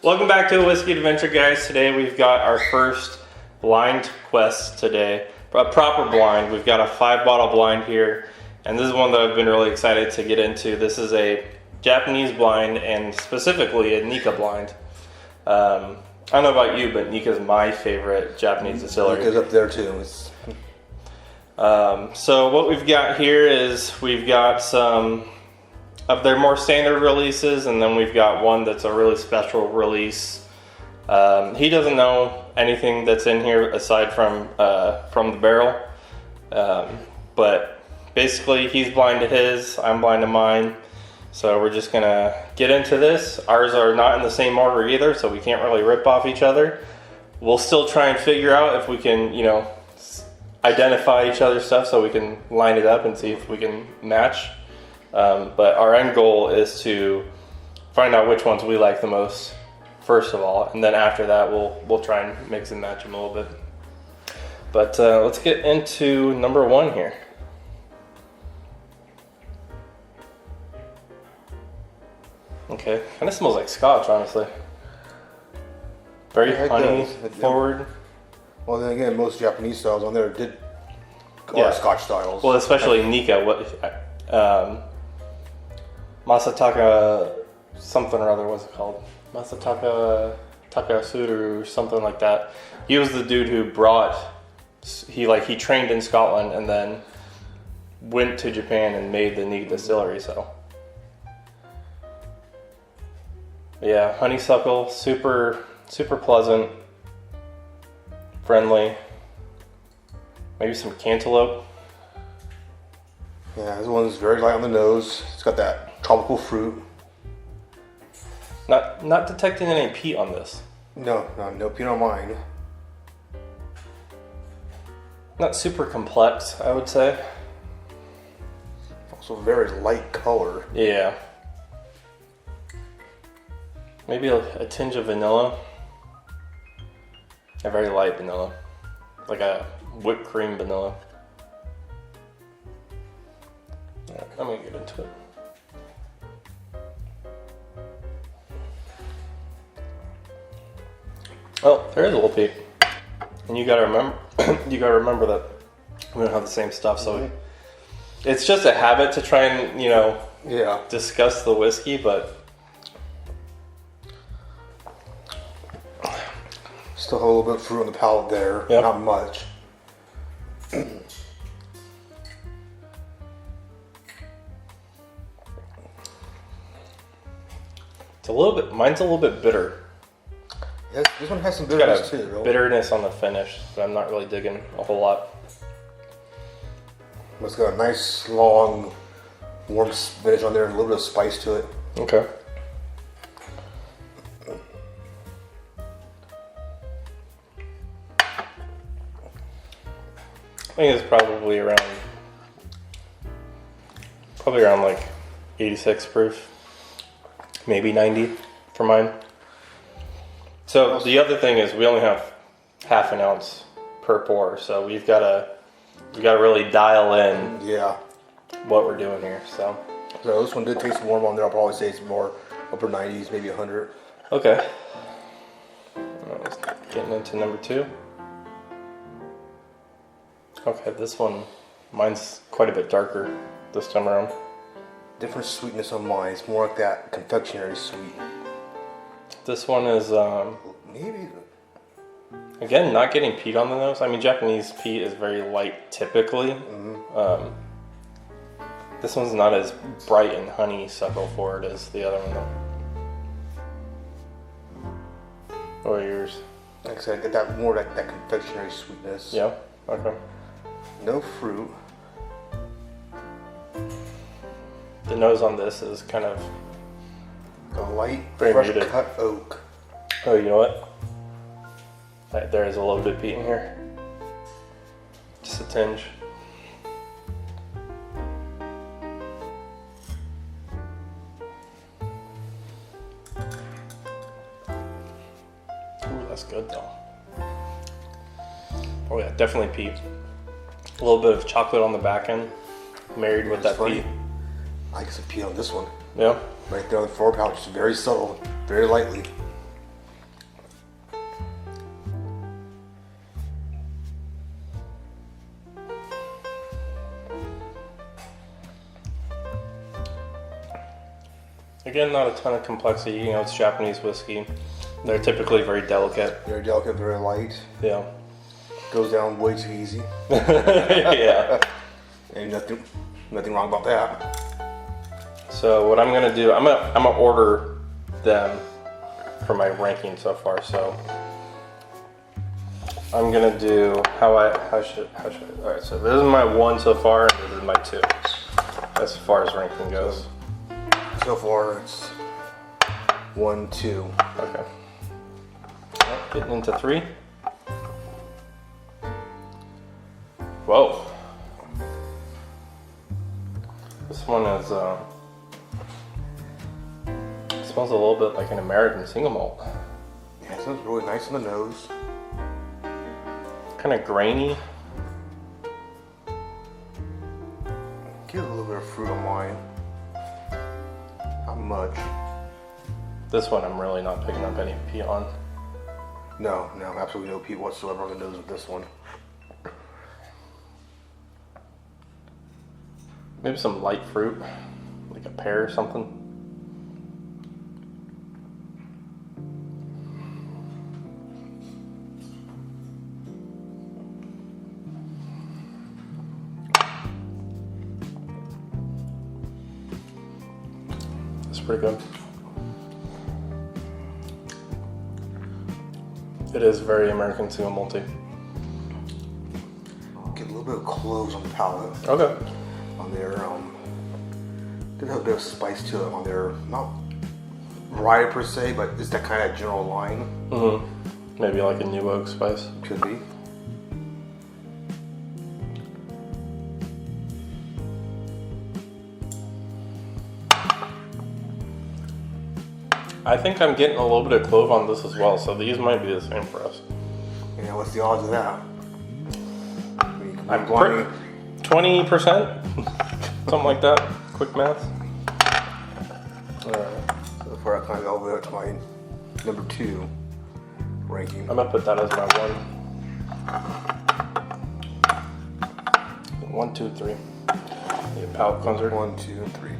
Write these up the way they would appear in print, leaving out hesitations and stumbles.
Welcome back to a Whiskey Adventure, guys. Today we've got our first blind quest today. A proper blind. We've got a 5-bottle blind here, and this is one that I've been really excited to get into. This is a Japanese blind, and specifically a Nikka blind. I don't know about you, but Nikka's my favorite Japanese distillery. Nikka's up there too. So what we've got here is we've got some of their more standard releases, and then we've got one that's a really special release. He doesn't know anything that's in here aside from the barrel, but basically he's blind to his, I'm blind to mine. So we're just gonna get into this. Ours are not in the same order either, so we can't really rip off each other. We'll still try and figure out if we can, identify each other's stuff so we can line it up and see if we can match. But our end goal is to find out which ones we like the most, first of all, and then after that we'll try and mix and match them a little bit. But let's get into number one here. Okay, kind of smells like Scotch, honestly. Very honey forward. Well, then again, most Japanese styles on there are Scotch styles. Well, especially Nikka. Masataka something or other, what's it called? Masataka Takasuru, something like that. He was the dude who he trained in Scotland and then went to Japan and made the Nikka distillery, so. Yeah, honeysuckle, super pleasant, friendly. Maybe some cantaloupe. Yeah, this one's very light on the nose. It's got that tropical fruit. Not detecting any peat on this. No peat on mine. Not super complex, I would say. Also very light color. Yeah. Maybe a tinge of vanilla. A very light vanilla. Like a whipped cream vanilla. Alright, I'm gonna get into it. Oh, there is a little peat. And you gotta remember that we don't have the same stuff, so it's just a habit to try and, discuss the whiskey, but still have a little bit of fruit on the palate there. Yep. Not much. Mine's a little bit bitter. Yes, this one has some bitterness too. Really. Bitterness on the finish, so I'm not really digging a whole lot. It's got a nice, long, warm finish on there and a little bit of spice to it. Okay. I think it's probably around like 86 proof, maybe 90 for mine. So the other thing is we only have half an ounce per pour, so we've got to really dial in what we're doing here. So this one did taste warm on there. I'll probably say it's more upper 90s, maybe 100. Okay. Getting into number two. Okay, this one, mine's quite a bit darker this time around. Different sweetness on mine. It's more like that confectionery sweet. This one is, maybe. Again, not getting peat on the nose. I mean, Japanese peat is very light typically. Mm-hmm. This one's not as bright and honeysuckle forward as the other one though. What are yours? Like I said, I get that more like that confectionery sweetness. Yeah, okay. No fruit. The nose on this is kind of a light, very fresh muted. cut oak. Oh, you know what? There is a little bit of peat in here. Just a tinge. Ooh, that's good though. Oh yeah, definitely peat. A little bit of chocolate on the back end, married with that peat. I get some peat on this one. Yeah. Right there on the floor pouch, very subtle, very lightly. Again, not a ton of complexity. You know, it's Japanese whiskey. They're typically very delicate. Very delicate, very light. Yeah. Goes down way too easy. Yeah. And nothing wrong about that. So what I'm gonna do, I'm gonna order them for my ranking so far. So I'm gonna do how should I? All right. So this is my 1 so far, and this is my 2 as far as ranking goes. So far, it's 1, 2. Okay. Well, getting into 3. Whoa. This one is smells a little bit like an American single malt. Yeah, it smells really nice on the nose. Kind of grainy. Get a little bit of fruit on mine. Not much. This one I'm really not picking up any peat on. No, absolutely no peat whatsoever on the nose with this one. Maybe some light fruit, like a pear or something. That's pretty good. It is very American single malty. Get a little bit of cloves on the palate. Okay. On there, did have a bit of spice to it on there. Not rye per se, but it's that kind of general line. Mm-hmm. Maybe like a new oak spice. Could be. I think I'm getting a little bit of clove on this as well, so these might be the same for us. Yeah, what's the odds of that? I'm 20%, something like that. Quick math. Alright. So far, I kind of go over to my number 2 ranking. I'm gonna put that as my 1. 1, 2, 3. The palate cleanser. 1, 2, and 3.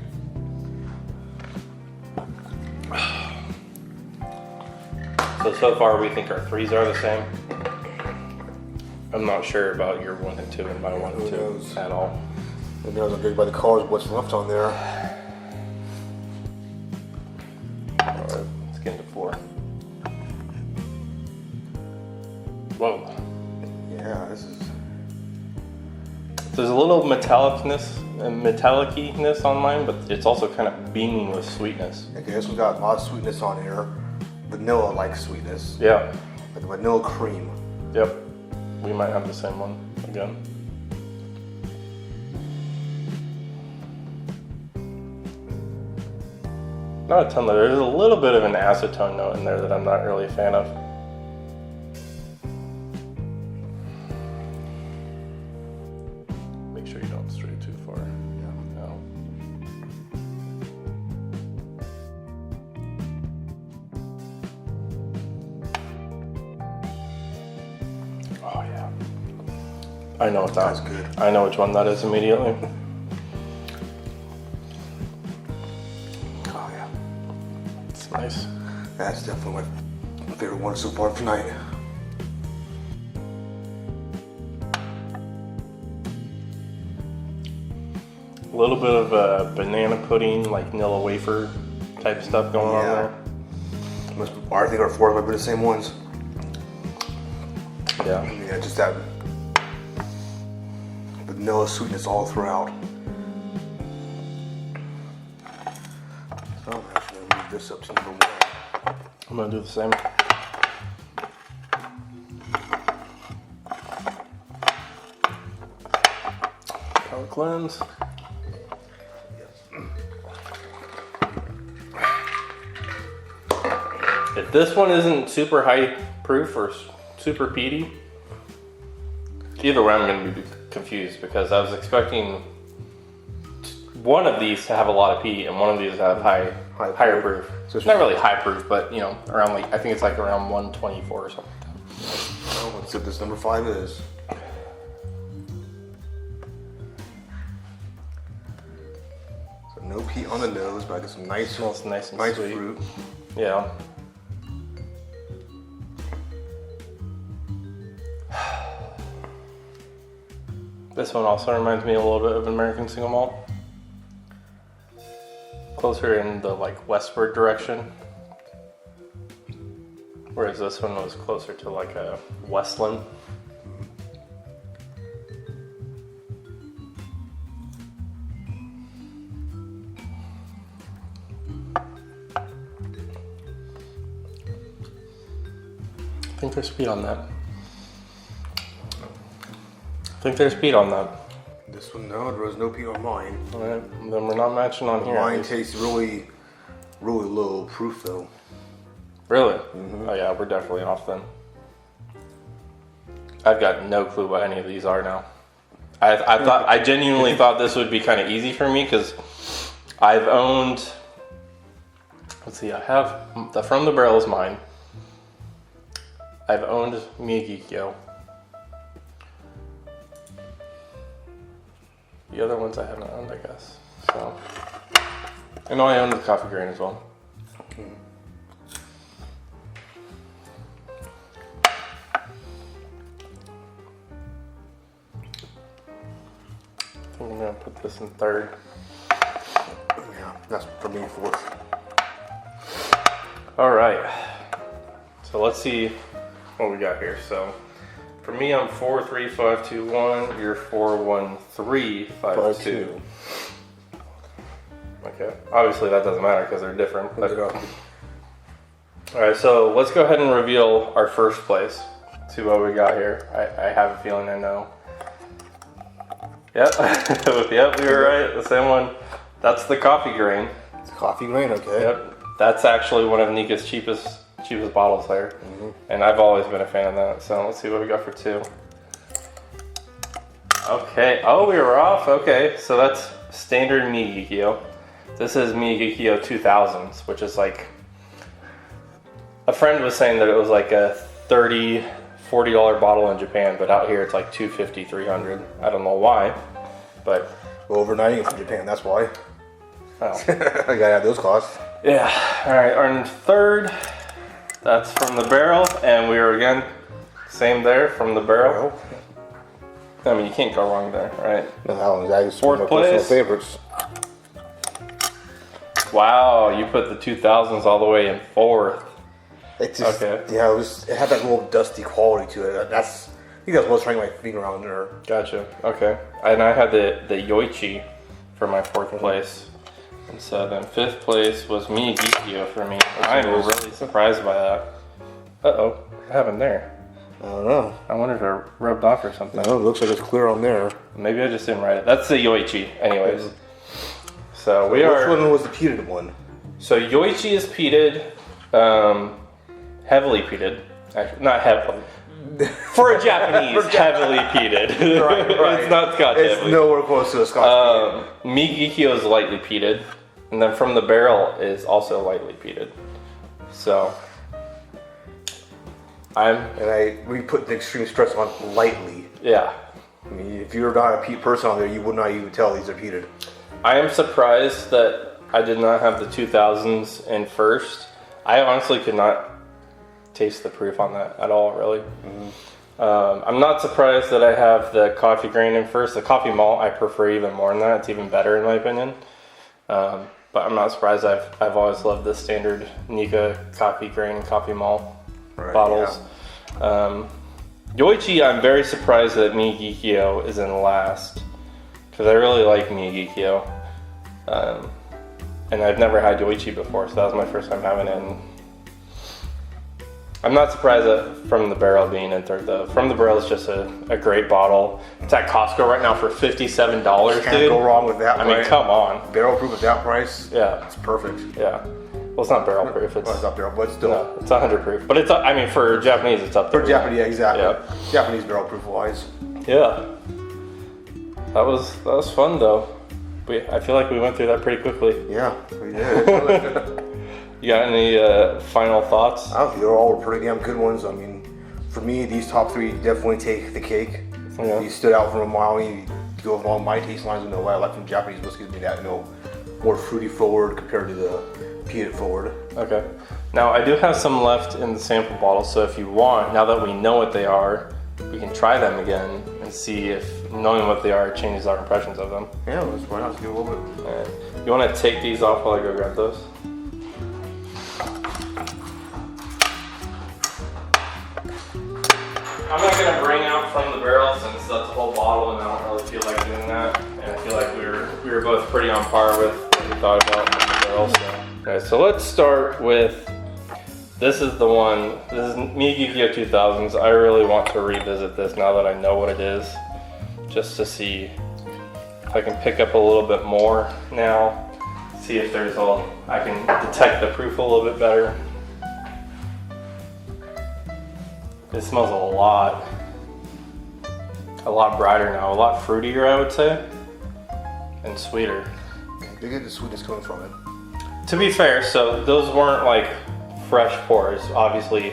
So far we think our 3s are the same. I'm not sure about your 1 and 2 and my 1 and 2 knows? at all. Who knows? I'm judging by the colors what's left on there. Alright, let's get into 4. Whoa. Yeah, this is. There's a little metallic-iness on mine, but it's also kind of beaming with sweetness. Okay, this one's got a lot of sweetness on here. Vanilla-like sweetness. Yeah. Like a vanilla cream. Yep. We might have the same one again. Not a ton though. There's a little bit of an acetone note in there that I'm not really a fan of. Make sure you don't stray too far. Yeah. No. Oh yeah. I know what That's that. good. I know which one that is immediately. Oh yeah. It's nice. That's definitely my favorite one so far tonight. A little bit of banana pudding, like vanilla wafer type stuff going on there. I think our 4 might be the same ones. Yeah. Yeah, just that vanilla sweetness all throughout. So I'm actually gonna move this up to number 1. I'm gonna do the same. Palate cleanse. If this one isn't super high proof or super peaty, either way I'm gonna be confused because I was expecting one of these to have a lot of peat and one of these to have higher proof. So it's not really high proof, but you know, around like, I think it's like around 124 or something. Well, let's see what this number 5 is. So no No peat on the nose, but I got some nice, Smells nice and nice sweet. fruit. Yeah. This one also reminds me a little bit of American single malt. Closer in the like westward direction. Whereas this one was closer to like a Westland. I think there's speed on that. This one, no, there was no peat on mine. Alright, then we're not matching on here. Mine tastes really, really low proof though. Really? Oh yeah, we're definitely off then. I've got no clue what any of these are now. I genuinely thought this would be kind of easy for me because I've owned. Let's see, I have the From the Barrel is mine. I've owned Miyagikyo. The other ones I haven't owned, I guess. So, I know I own the Coffee Grain as well. I think I'm gonna put this in third. Yeah, that's for me fourth. All right. So let's see what we got here. So for me, I'm 4, 3, 5, 2, 1. You're 4, 1, 3, 5, 2. Okay. Obviously that doesn't matter because they're different. But... All right. So let's go ahead and reveal our first place. See what we got here. I have a feeling I know. Yep. Yep. We were right. The same one. That's the Coffee Grain. It's Coffee Grain, okay. Yep. That's actually one of Nikka's cheapest bottles there. And I've always been a fan of that. So let's see what we got for 2. Okay. Oh, we were off. Okay. So that's standard Miyagikyo. This is Miyagikyo 2000s, which is like, a friend was saying that it was like a $30, $40 bottle in Japan, but out here it's like $250, $300. I don't know why, but. Well, overnighting from Japan, that's why. Oh. I gotta have those costs. Yeah. All right. Our third, that's From the Barrel, and we are again same there, From the Barrel. I mean, you can't go wrong there, right? No, that is Fourth one of my personal place. favorites. Wow, you put the 2000s all the way in 4th. It just, Okay. yeah, it had that little dusty quality to it. I think that's what's trying my finger around there. Gotcha. Okay. And I had the Yoichi for my 4th place. And so then 5th place was Miyagikyo for me. I'm really surprised by that. Uh-oh. What happened there? I don't know. I wonder if it rubbed off or something. No, it looks like it's clear on there. Maybe I just didn't write it. That's the Yoichi, anyways. So we Which are... one was the peated one? So Yoichi is peated, heavily peated. Actually, not heavily. For a Japanese, heavily peated. Right. It's not Scotch It's heavily. nowhere close to a Scotch Miyagikyo is lightly peated, and then From the Barrel is also lightly peated. So we put the extreme stress on lightly. yeah. I mean, if you're not a peat person on there, you would not even tell these are peated. I am surprised that I did not have the 2000s in first. I honestly could not taste the proof on that at all, really. I'm not surprised that I have the Coffee Grain in first. The coffee malt I prefer even more than that. It's even better in my opinion. But I'm not surprised. I've always loved the standard Nikka Coffee Grain Coffee Malt bottles. Yeah. Yoichi, I'm very surprised that Miyagikyo is in last because I really like Miyagikyo. And I've never had Yoichi before, so that was my first time having it. And I'm not surprised that From the Barrel being in third though. From the Barrel is just a great bottle. It's at Costco right now for $57, Can't dude. go wrong with that. I mean, come on. Barrel proof at that price. Yeah. It's perfect. Yeah. Well, it's not barrel proof. Well, it's not barrel, but still. No, it's 100 proof. But it's, I mean, for Japanese, it's up there. For Japanese, yeah, exactly. Yeah. Japanese barrel proof wise. Yeah. That was fun though. I feel like we went through that pretty quickly. Yeah, we did. You got any final thoughts? I think they're all pretty damn good ones. I mean, for me, these top three definitely take the cake. Yeah. You stood out from a mile. You go along my taste lines and know what I like from Japanese whiskey. I mean, that more fruity forward compared to the peated forward. Okay. Now I do have some left in the sample bottle, so if you want, now that we know what they are, we can try them again and see if knowing what they are changes our impressions of them. Yeah, why not? Let's give it a little bit. Alright. You want to take these off while I go grab those? I'm not going to bring out from the barrel since that's a whole bottle and I don't really feel like doing that. And I feel like we were both pretty on par with what we thought about from the barrel. So. Okay, so let's start with, this is the one, this is Nikka 2000s. I really want to revisit this now that I know what it is, just to see if I can pick up a little bit more now, see if there's I can detect the proof a little bit better. It smells a lot brighter now, a lot fruitier, I would say, and sweeter. You get the sweetness coming from it. To be fair, so those weren't like fresh pours. Obviously,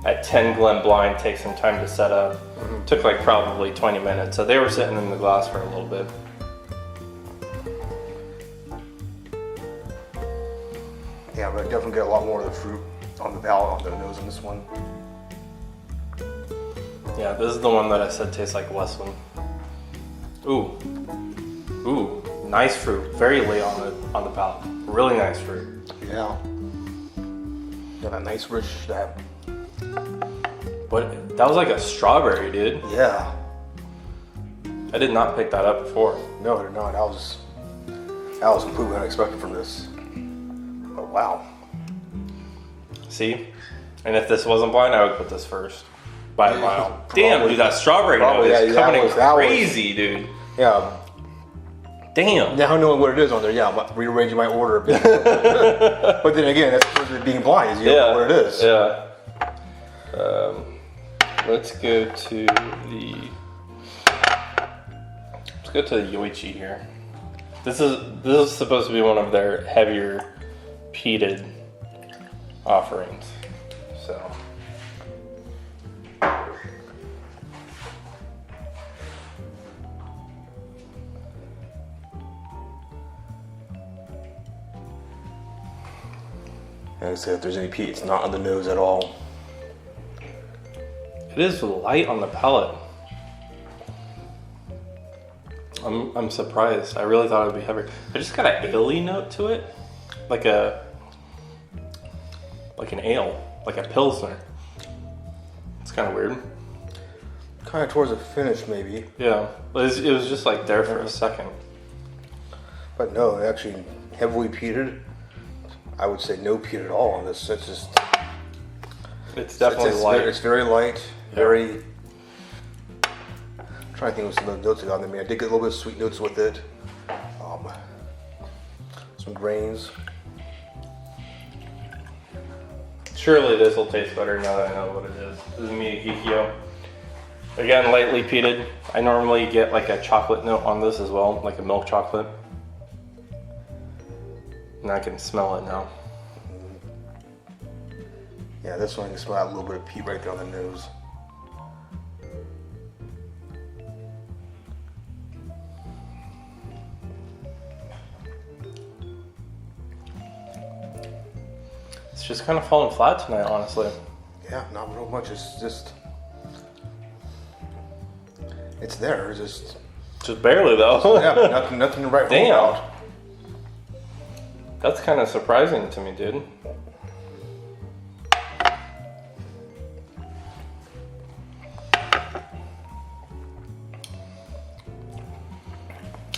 at 10 Glen Blind takes some time to set up. Took like probably 20 minutes, so they were sitting in the glass for a little bit. Yeah, but I definitely get a lot more of the fruit on the palate, on the nose on this one. Yeah, this is the one that I said tastes like Westland. Ooh, nice fruit. Very late on the palate. Really nice fruit. Yeah. Got that nice rich But that was like a strawberry, dude. Yeah. I did not pick that up before. No, they're not. That was completely unexpected from this. Oh wow. See? And if this wasn't blind, I would put this first. By a mile. Probably. Damn, dude, that strawberry note is coming in crazy, dude. Yeah. Damn. Now knowing what it is on there, yeah, I'm rearranging my order a bit. But then again, that's because of being blind, is you don't know what it is. Yeah. Let's go to the Yoichi here. This is supposed to be one of their heavier peated offerings. So Like I said, if there's any peat, it's not on the nose at all. it is light on the palate. I'm surprised. I really thought it would be heavier. I just got an ale-y note to it, like an ale, like a pilsner. It's kind of weird. Kind of towards the finish, maybe. Yeah, it was just like there for a second. But no, actually heavily peated. I would say no peat at all on this. It's just. It's definitely light. It's very light. Yeah. Very. I'm trying to think of some of the notes on there. I mean, I did get a little bit of sweet notes with it. Some grains. Surely this will taste better now that I know what it is. This is Miyagikyo. Again, lightly peated. I normally get like a chocolate note on this as well, like a milk chocolate. And I can smell it now. Yeah, this one I can smell a little bit of peat right there on the nose. It's just kind of falling flat tonight, honestly. Yeah, not real much. It's just. It's there. It's just barely though. Yeah, nothing to write home Damn. about. That's kind of surprising to me, dude.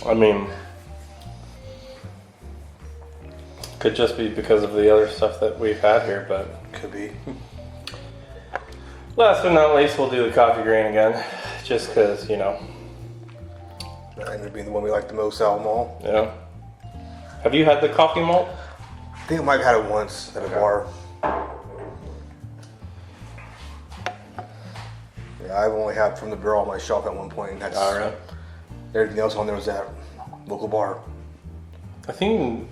I mean, could just be because of the other stuff that we've had here, but could be. Last but not least, we'll do the coffee grain again, just because, you know. That ended up being the one we like the most out of them all. Yeah. Have you had the coffee malt? I think I might have had it once at a bar. Yeah, I've only had from the barrel on my shelf at one point. That's all right. Everything else on there was at local bar. I don't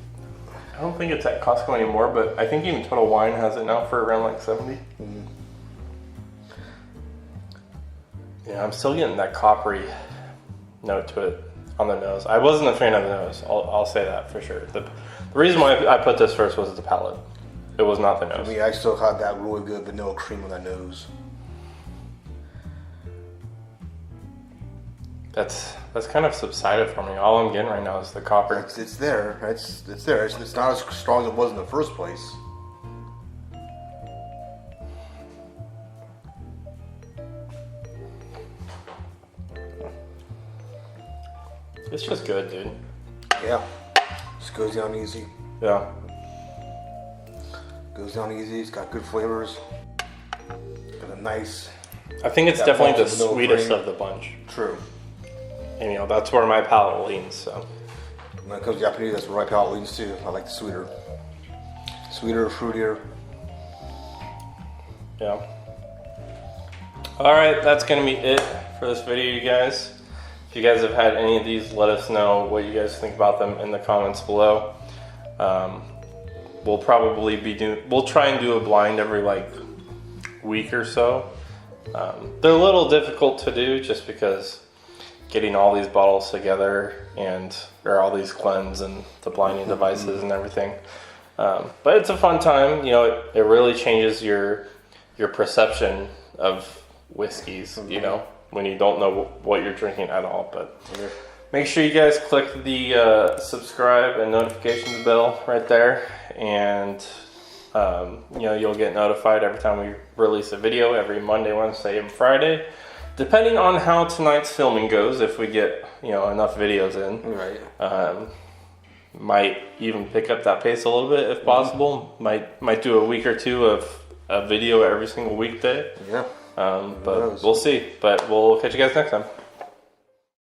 think it's at Costco anymore, but I think even Total Wine has it now for around like 70. Mm-hmm. Yeah, I'm still getting that coppery note to it. on the nose. I wasn't a fan of the nose. I'll say that for sure. The reason why I put this first was the palate. It was not the nose. For me, I still had that really good vanilla cream on that nose. That's kind of subsided for me. All I'm getting right now is the copper. It's there. It's there. It's not as strong as it was in the first place. It's just good, dude. Yeah. Just goes down easy. Yeah. Goes down easy. It's got good flavors. Got a nice. I think it's definitely the sweetest of the bunch. True. And you know, that's where my palate leans, so. When it comes to Japanese, that's where my palate leans too. I like the sweeter. Sweeter, fruitier. Yeah. Alright, that's gonna be it for this video, you guys. If you guys have had any of these, let us know what you guys think about them in the comments below. We'll probably we'll try and do a blind every like week or so. They're a little difficult to do just because getting all these bottles together or all these cleanse and the blinding devices and everything. But it's a fun time. You know, it really changes your perception of whiskeys, you know, when you don't know what you're drinking at all. But make sure you guys click the subscribe and notifications bell right there, and you know, you'll get notified every time we release a video every Monday, Wednesday, and Friday, depending on how tonight's filming goes. If we get, you know, enough videos in, Right. Might even pick up that pace a little bit if possible. Might do a week or two of a video every single weekday. Yeah. But we'll see. But we'll catch you guys next time.